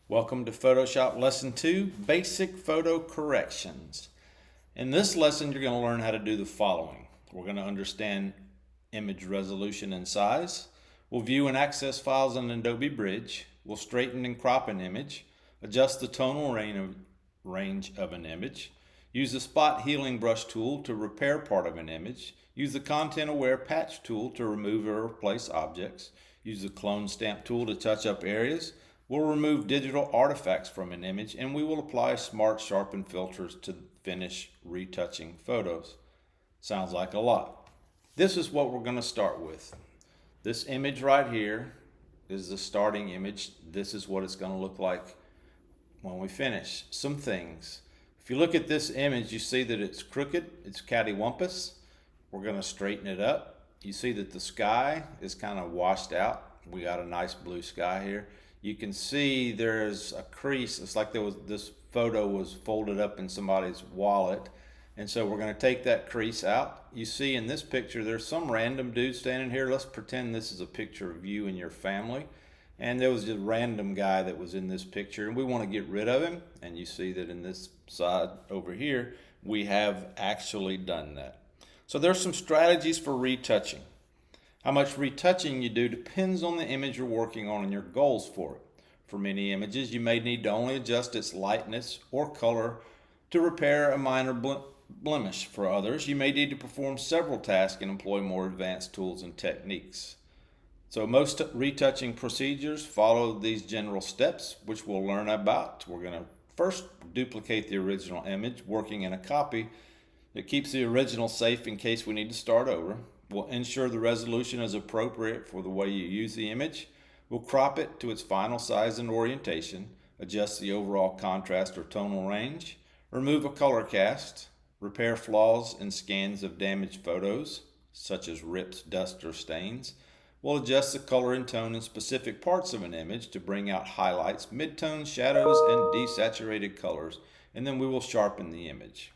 Welcome to Photoshop Lesson 2, Basic Photo Corrections. In this lesson, you're going to learn how to do the following. We're going to understand image resolution and size. We'll view and access files in Adobe Bridge. We'll straighten and crop an image, adjust the tonal range of an image, use the spot healing brush tool to repair part of an image, use the content aware patch tool to remove or replace objects, use the clone stamp tool to touch up areas. We'll remove digital artifacts from an image, and we will apply smart sharpen filters to finish retouching photos. Sounds like a lot. This is what we're going to start with. This image right here is the starting image. This is what it's going to look like when we finish. Some things. If you look at this image, you see that it's crooked, it's cattywampus. We're going to straighten it up. You see that the sky is kind of washed out. We got a nice blue sky here. You can see there's a crease. It's like this photo was folded up in somebody's wallet. And so we're going to take that crease out. You see in this picture, there's some random dude standing here. Let's pretend this is a picture of you and your family. And there was just a random guy that was in this picture, and we want to get rid of him. And you see that in this side over here, we have actually done that. So there's some strategies for retouching. How much retouching you do depends on the image you're working on and your goals for it. For many images, you may need to only adjust its lightness or color to repair a minor blemish. For others, you may need to perform several tasks and employ more advanced tools and techniques. So most retouching procedures follow these general steps, which we'll learn about. We're going to first duplicate the original image, working in a copy that keeps the original safe in case we need to start over. We'll ensure the resolution is appropriate for the way you use the image. We'll crop it to its final size and orientation, adjust the overall contrast or tonal range, remove a color cast, repair flaws and scans of damaged photos, such as rips, dust, or stains. We'll adjust the color and tone in specific parts of an image to bring out highlights, midtones, shadows, and desaturated colors, and then we will sharpen the image.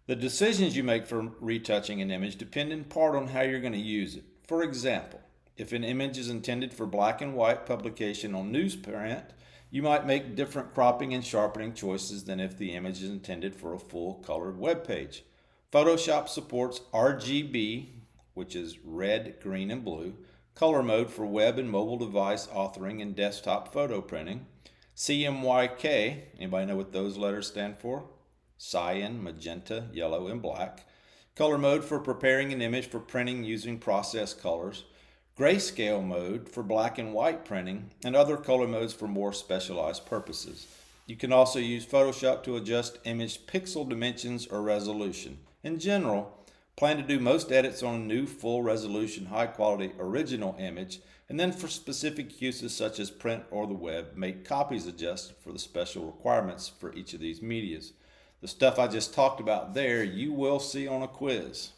The decisions you make for retouching an image depend in part on how you're going to use it. For example, if an image is intended for black and white publication on newsprint, you might make different cropping and sharpening choices than if the image is intended for a full colored web page. Photoshop supports RGB, which is red, green, and blue, color mode for web and mobile device authoring and desktop photo printing, CMYK, anybody know what those letters stand for? Cyan, magenta, yellow, and black. Color mode for preparing an image for printing using process colors. Grayscale mode for black and white printing, and other color modes for more specialized purposes. You can also use Photoshop to adjust image pixel dimensions or resolution. In general, plan to do most edits on a new full resolution, high quality original image, and then for specific uses such as print or the web, make copies adjusted for the special requirements for each of these medias. The stuff I just talked about there, you will see on a quiz.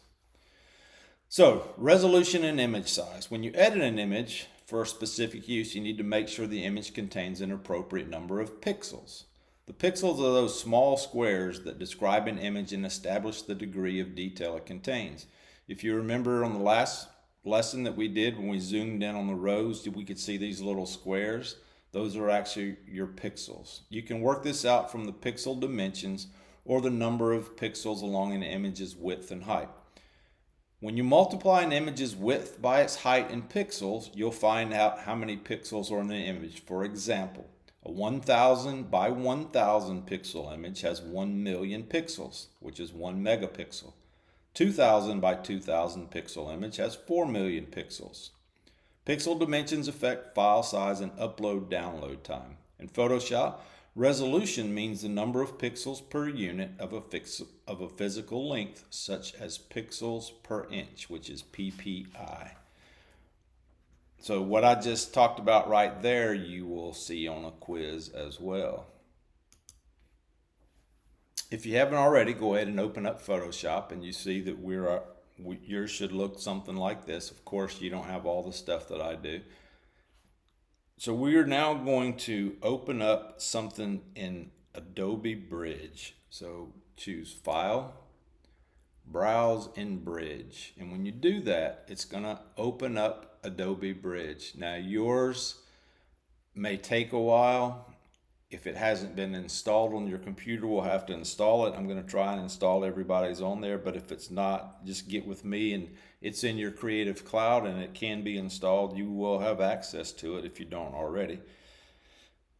So, resolution and image size. When you edit an image for a specific use, you need to make sure the image contains an appropriate number of pixels. The pixels are those small squares that describe an image and establish the degree of detail it contains. If you remember on the last lesson that we did when we zoomed in on the rows, we could see these little squares. Those are actually your pixels. You can work this out from the pixel dimensions or the number of pixels along an image's width and height. When you multiply an image's width by its height in pixels, you'll find out how many pixels are in the image. For example, a 1000 by 1000 pixel image has 1 million pixels, which is 1 megapixel. 2000 by 2000 pixel image has 4 million pixels. Pixel dimensions affect file size and upload-download time. In Photoshop, resolution means the number of pixels per unit of a physical length, such as pixels per inch, which is PPI. So what I just talked about right there, you will see on a quiz as well. If you haven't already, go ahead and open up Photoshop, and you see that yours should look something like this. Of course, you don't have all the stuff that I do. So we are now going to open up something in Adobe Bridge. So choose File, Browse in Bridge. And when you do that, it's going to open up Adobe Bridge. Now yours may take a while. If it hasn't been installed on your computer, we'll have to install it. I'm going to try and install everybody's on there, but if it's not, just get with me, and it's in your Creative Cloud and it can be installed. You will have access to it if you don't already.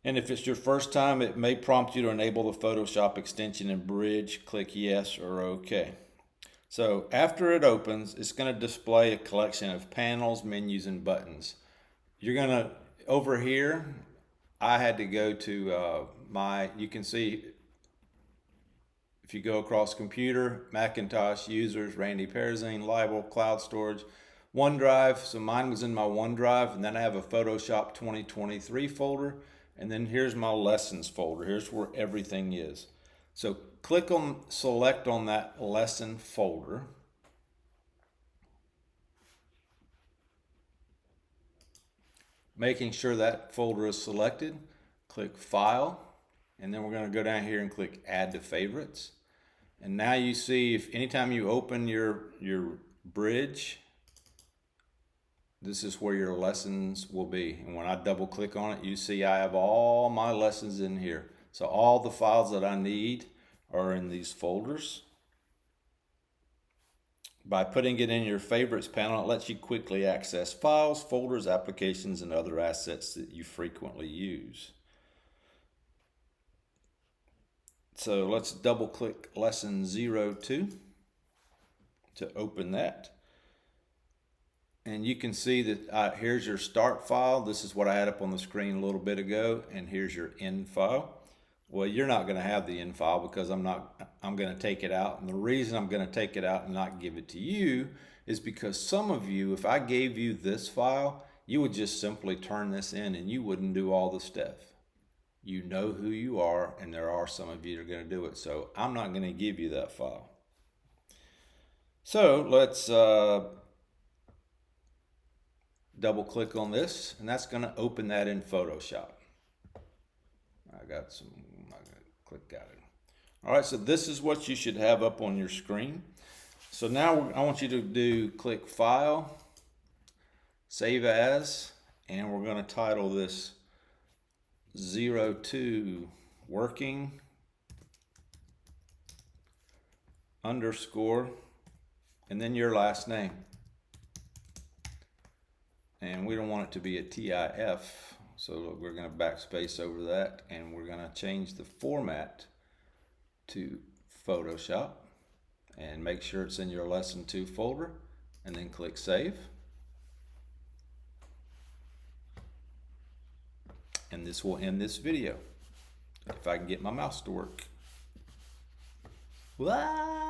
And if it's your first time, it may prompt you to enable the Photoshop extension in Bridge. Click yes or OK. So after it opens, it's going to display a collection of panels, menus, and buttons. You're going to, over here, I had to go to you can see, if you go across computer, Macintosh, users, Randy Perzine, Libel, cloud storage, OneDrive. So mine was in my OneDrive, and then I have a Photoshop 2023 folder. And then here's my lessons folder. Here's where everything is. So select on that lesson folder. Making sure that folder is selected, click File, and then we're going to go down here and click Add to Favorites. And now you see, if anytime you open your Bridge, this is where your lessons will be. And when I double click on it, you see I have all my lessons in here. So all the files that I need are in these folders. By putting it in your favorites panel, it lets you quickly access files, folders, applications, and other assets that you frequently use. So let's double click lesson 02 to open that. And you can see that here's your start file. This is what I had up on the screen a little bit ago. And here's your end file. Well, you're not going to have the end file because I'm going to take it out. And the reason I'm going to take it out and not give it to you is because some of you, if I gave you this file, you would just simply turn this in and you wouldn't do all the stuff. You know who you are, and there are some of you that are going to do it. So I'm not going to give you that file. So let's double click on this, and that's going to open that in Photoshop. I'm going to click got it. All right, so this is what you should have up on your screen. So now I want you to click File, Save As, and we're going to title this 02 working underscore and then your last name. And we don't want it to be a TIF, so we're going to backspace over that, and we're going to change the format to Photoshop and make sure it's in your lesson 2 folder, and then click Save. And this will end this video if I can get my mouse to work. What?